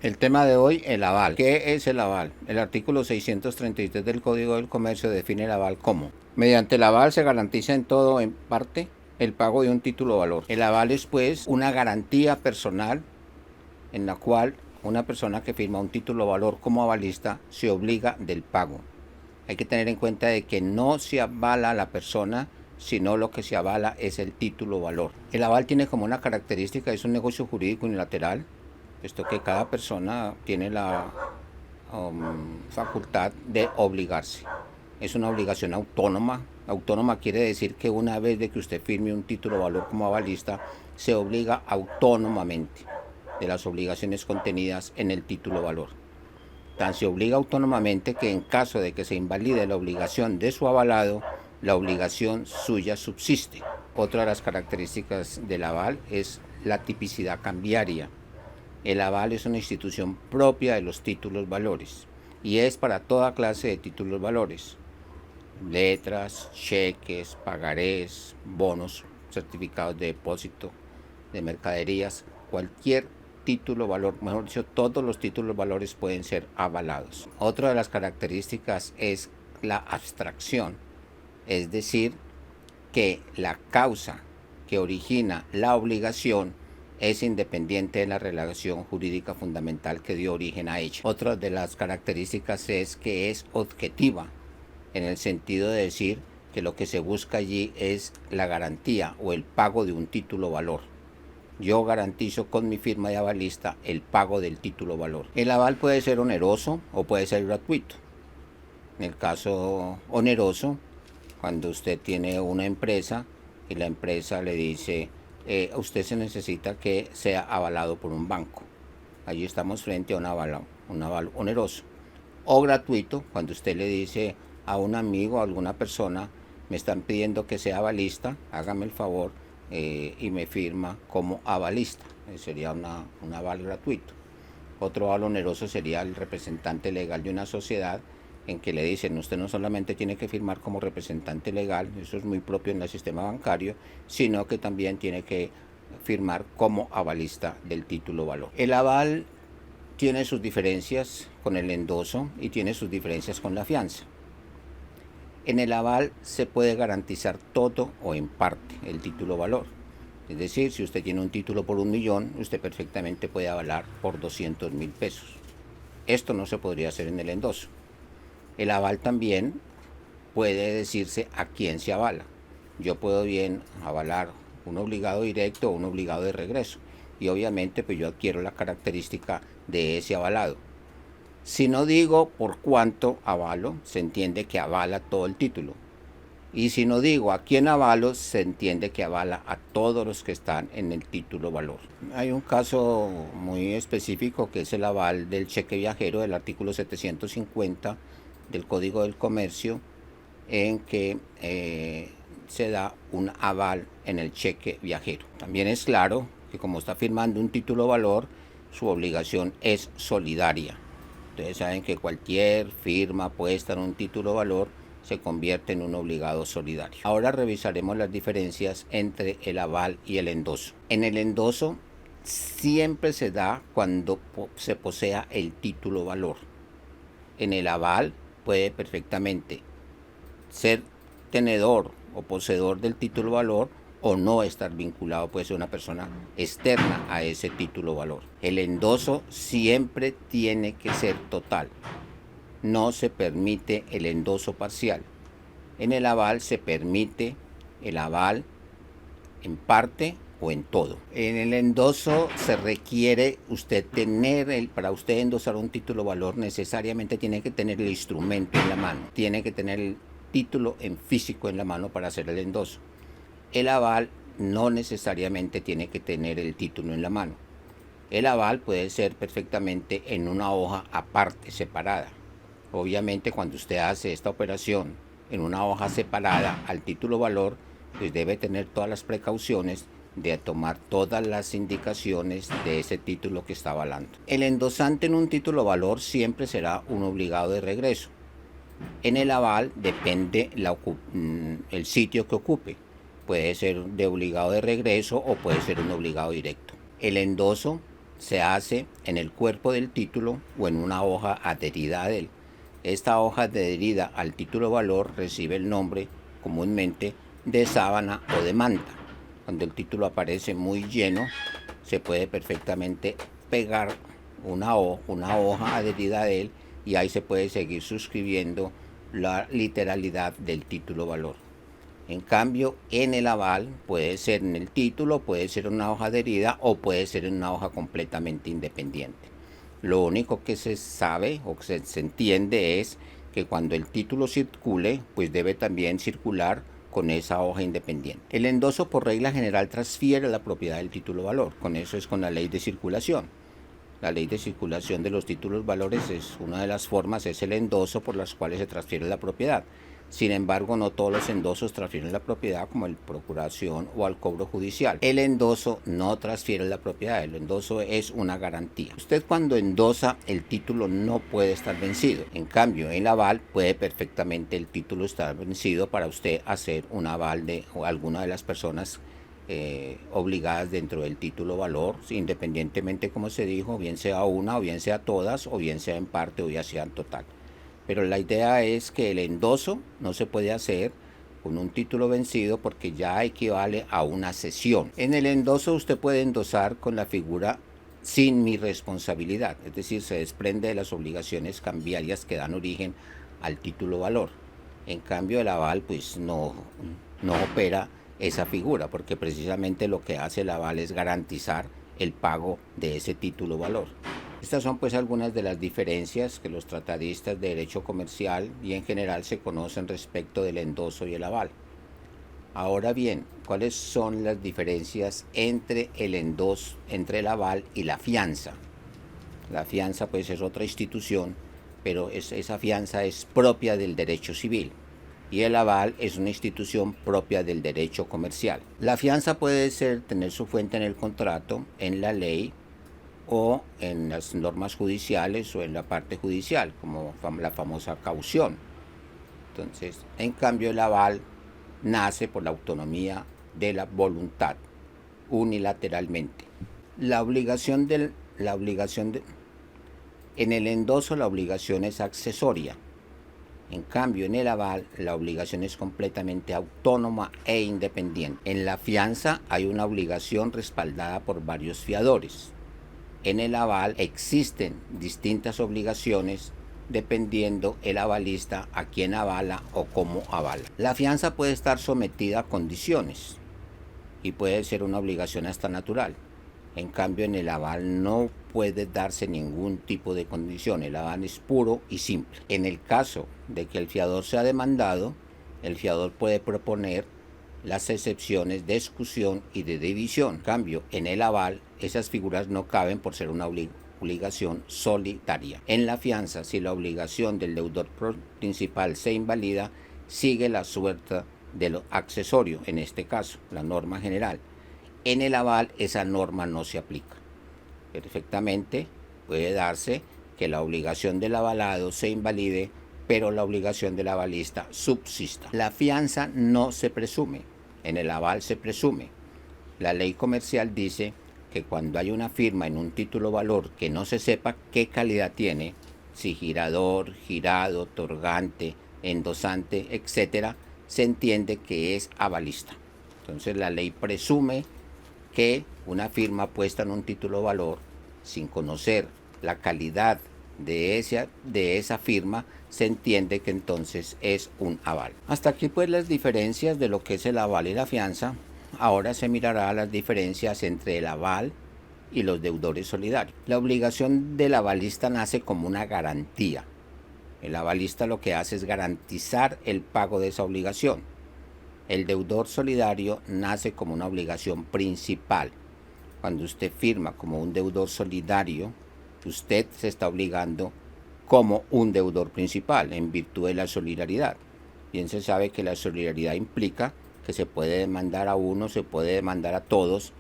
El tema de hoy, el aval. ¿Qué es el aval? El artículo 633 del Código del Comercio define el aval como: mediante el aval se garantiza en todo o en parte el pago de un título o valor. El aval es, pues, una garantía personal en la cual una persona que firma un título o valor como avalista se obliga del pago. Hay que tener en cuenta de que no se avala a la persona, sino lo que se avala es el título o valor. El aval tiene como una característica, es un negocio jurídico unilateral, puesto que cada persona tiene la facultad de obligarse. Es una obligación autónoma. Autónoma quiere decir que una vez de que usted firme un título o valor como avalista, se obliga autónomamente de las obligaciones contenidas en el título o valor. Tan se obliga autónomamente que en caso de que se invalide la obligación de su avalado, la obligación suya subsiste. Otra de las características del aval es la tipicidad cambiaria. El aval es una institución propia de los títulos valores y es para toda clase de títulos valores: letras, cheques, pagarés, bonos, certificados de depósito, de mercaderías, cualquier título valor, mejor dicho, todos los títulos valores pueden ser avalados. Otra de las características es la abstracción, es decir, que la causa que origina la obligación es independiente de la relación jurídica fundamental que dio origen a ella. Otra de las características es que es objetiva, en el sentido de decir que lo que se busca allí es la garantía o el pago de un título valor. Yo garantizo con mi firma de avalista el pago del título valor. El aval puede ser oneroso o puede ser gratuito. En el caso oneroso, cuando usted tiene una empresa y la empresa le dice, usted se necesita que sea avalado por un banco. Allí estamos frente a un aval oneroso. O gratuito, cuando usted le dice a un amigo o a alguna persona, me están pidiendo que sea avalista, hágame el favor y me firma como avalista. Sería un aval gratuito. Otro aval oneroso sería el representante legal de una sociedad, en que le dicen, usted no solamente tiene que firmar como representante legal, eso es muy propio en el sistema bancario, sino que también tiene que firmar como avalista del título valor. El aval tiene sus diferencias con el endoso y tiene sus diferencias con la fianza. En el aval se puede garantizar todo o en parte el título valor. Es decir, si usted tiene un título por 1.000.000, usted perfectamente puede avalar por 200.000 pesos. Esto no se podría hacer en el endoso. El aval también puede decirse a quién se avala. Yo puedo bien avalar un obligado directo o un obligado de regreso. Y obviamente pues yo adquiero la característica de ese avalado. Si no digo por cuánto avalo, se entiende que avala todo el título. Y si no digo a quién avalo, se entiende que avala a todos los que están en el título valor. Hay un caso muy específico que es el aval del cheque viajero del artículo 750 del Código del Comercio, en que se da un aval en el cheque viajero. También es claro que como está firmando un título valor, su obligación es solidaria. Ustedes saben que cualquier firma puesta en un título valor se convierte en un obligado solidario. Ahora revisaremos las diferencias entre el aval y el endoso. En el endoso siempre se da cuando se posea el título valor. En el aval puede perfectamente ser tenedor o poseedor del título valor o no estar vinculado, puede ser una persona externa a ese título valor. El endoso siempre tiene que ser total. No se permite el endoso parcial. En el aval se permite el aval en parte o en todo. En el endoso se requiere usted tener, para usted endosar un título valor, necesariamente tiene que tener el instrumento en la mano, tiene que tener el título en físico en la mano para hacer el endoso. El aval no necesariamente tiene que tener el título en la mano. El aval puede ser perfectamente en una hoja aparte, separada. Obviamente cuando usted hace esta operación en una hoja separada al título valor, pues debe tener todas las precauciones de tomar todas las indicaciones de ese título que está avalando. El endosante en un título valor siempre será un obligado de regreso. En el aval depende el sitio que ocupe. Puede ser de obligado de regreso o puede ser un obligado directo. El endoso se hace en el cuerpo del título o en una hoja adherida a él. Esta hoja adherida al título valor recibe el nombre comúnmente de sábana o de manta. Cuando el título aparece muy lleno, se puede perfectamente pegar una hoja adherida a él y ahí se puede seguir suscribiendo la literalidad del título valor. En cambio, en el aval puede ser en el título, puede ser una hoja adherida o puede ser en una hoja completamente independiente. Lo único que se sabe o que se entiende es que cuando el título circule, pues debe también circular con esa hoja independiente. El endoso por regla general transfiere la propiedad del título valor. Con eso es con la ley de circulación. La ley de circulación de los títulos valores es una de las formas, es el endoso por las cuales se transfiere la propiedad. Sin embargo, no todos los endosos transfieren la propiedad, como el procuración o al cobro judicial. El endoso no transfiere la propiedad, el endoso es una garantía. Usted cuando endosa el título no puede estar vencido. En cambio, en el aval puede perfectamente el título estar vencido para usted hacer un aval de alguna de las personas obligadas dentro del título valor, independientemente, como se dijo, bien sea una o bien sea todas o bien sea en parte o bien sea en total. Pero la idea es que el endoso no se puede hacer con un título vencido porque ya equivale a una cesión. En el endoso usted puede endosar con la figura sin mi responsabilidad, es decir, se desprende de las obligaciones cambiarias que dan origen al título valor. En cambio, el aval pues no opera esa figura, porque precisamente lo que hace el aval es garantizar el pago de ese título valor. Estas son pues algunas de las diferencias que los tratadistas de derecho comercial y en general se conocen respecto del endoso y el aval. Ahora bien, ¿cuáles son las diferencias entre el endoso, entre el aval y la fianza? La fianza pues es otra institución, pero esa fianza es propia del derecho civil y el aval es una institución propia del derecho comercial. La fianza puede tener su fuente en el contrato, en la ley o en las normas judiciales o en la parte judicial, como la famosa caución. Entonces, en cambio, el aval nace por la autonomía de la voluntad, unilateralmente. En el endoso la obligación es accesoria. En cambio, en el aval, la obligación es completamente autónoma e independiente. En la fianza hay una obligación respaldada por varios fiadores. En el aval existen distintas obligaciones dependiendo el avalista a quién avala o cómo avala. La fianza puede estar sometida a condiciones y puede ser una obligación hasta natural. En cambio, en el aval no puede darse ningún tipo de condición. El aval es puro y simple. En el caso de que el fiador sea demandado, el fiador puede proponer las excepciones de exclusión y de división. En cambio, en el aval, esas figuras no caben por ser una obligación solitaria. En la fianza, si la obligación del deudor principal se invalida, sigue la suerte de lo accesorio, en este caso, la norma general. En el aval esa norma no se aplica. Perfectamente puede darse que la obligación del avalado se invalide, pero la obligación del avalista subsista. La fianza no se presume, en el aval se presume. La ley comercial dice que cuando hay una firma en un título valor que no se sepa qué calidad tiene, si girador, girado, otorgante, endosante, etc., se entiende que es avalista. Entonces la ley presume que una firma puesta en un título valor sin conocer la calidad de esa firma, se entiende que entonces es un aval. Hasta aquí pues las diferencias de lo que es el aval y la fianza. Ahora se mirará las diferencias entre el aval y los deudores solidarios. La obligación del avalista nace como una garantía. El avalista lo que hace es garantizar el pago de esa obligación. El deudor solidario nace como una obligación principal. Cuando usted firma como un deudor solidario, usted se está obligando como un deudor principal en virtud de la solidaridad. Bien se sabe que la solidaridad implica que se puede demandar a uno, se puede demandar a todos.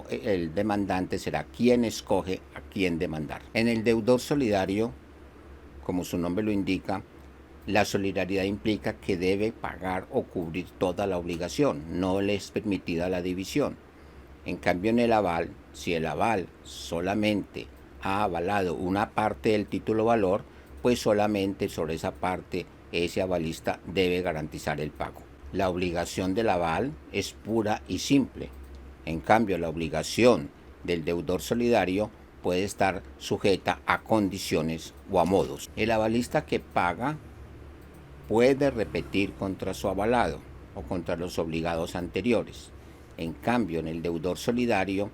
El demandante, será quien escoge a quién demandar. En el deudor solidario, como su nombre lo indica, la solidaridad implica que debe pagar o cubrir toda la obligación, no le es permitida la división. En cambio, en el aval, Si el aval solamente ha avalado una parte del título valor, pues solamente sobre esa parte ese avalista debe garantizar el pago. La obligación del aval es pura y simple. En cambio, la obligación del deudor solidario puede estar sujeta a condiciones o a modos. El avalista que paga puede repetir contra su avalado o contra los obligados anteriores. En cambio, en el deudor solidario,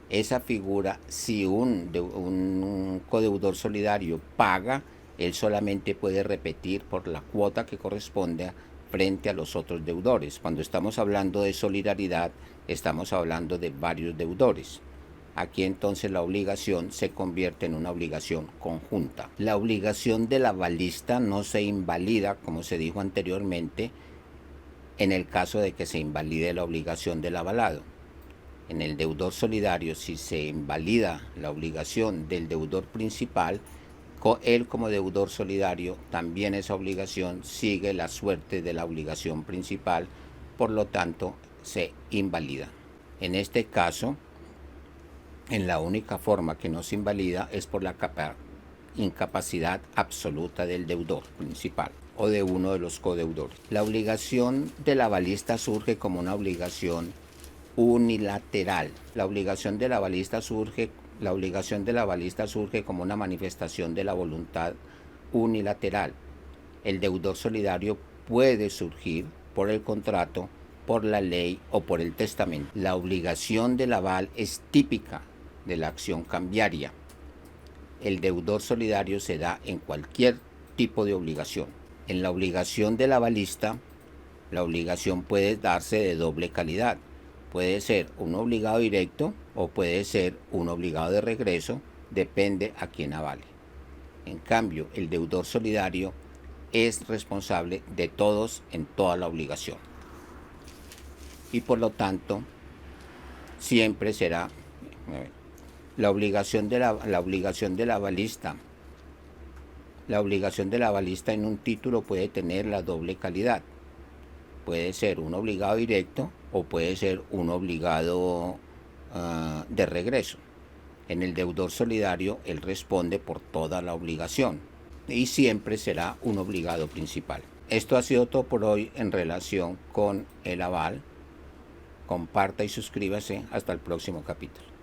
esa figura, si un codeudor solidario paga, él solamente puede repetir por la cuota que corresponde frente a los otros deudores. Cuando estamos hablando de solidaridad, estamos hablando de varios deudores. Aquí entonces la obligación se convierte en una obligación conjunta. La obligación del avalista no se invalida, como se dijo anteriormente, en el caso de que se invalide la obligación del avalado. En el deudor solidario, si se invalida la obligación del deudor principal, él como deudor solidario, también esa obligación sigue la suerte de la obligación principal, por lo tanto se invalida. En este caso, en la única forma que no se invalida es por la incapacidad absoluta del deudor principal o de uno de los codeudores. La obligación del avalista surge como una obligación unilateral. La obligación del avalista surge como una manifestación de la voluntad unilateral. El deudor solidario puede surgir por el contrato, por la ley o por el testamento. La obligación del aval es típica de la acción cambiaria. El deudor solidario se da en cualquier tipo de obligación. En la obligación del avalista, la obligación puede darse de doble calidad. Puede ser un obligado directo o puede ser un obligado de regreso, depende a quién avale. En cambio, el deudor solidario es responsable de todos en toda la obligación. Y por lo tanto, siempre será la obligación del avalista. La obligación del avalista en un título puede tener la doble calidad. Puede ser un obligado directo o puede ser un obligado de regreso. En el deudor solidario, él responde por toda la obligación y siempre será un obligado principal. Esto ha sido todo por hoy en relación con el aval. Comparta y suscríbase. Hasta el próximo capítulo.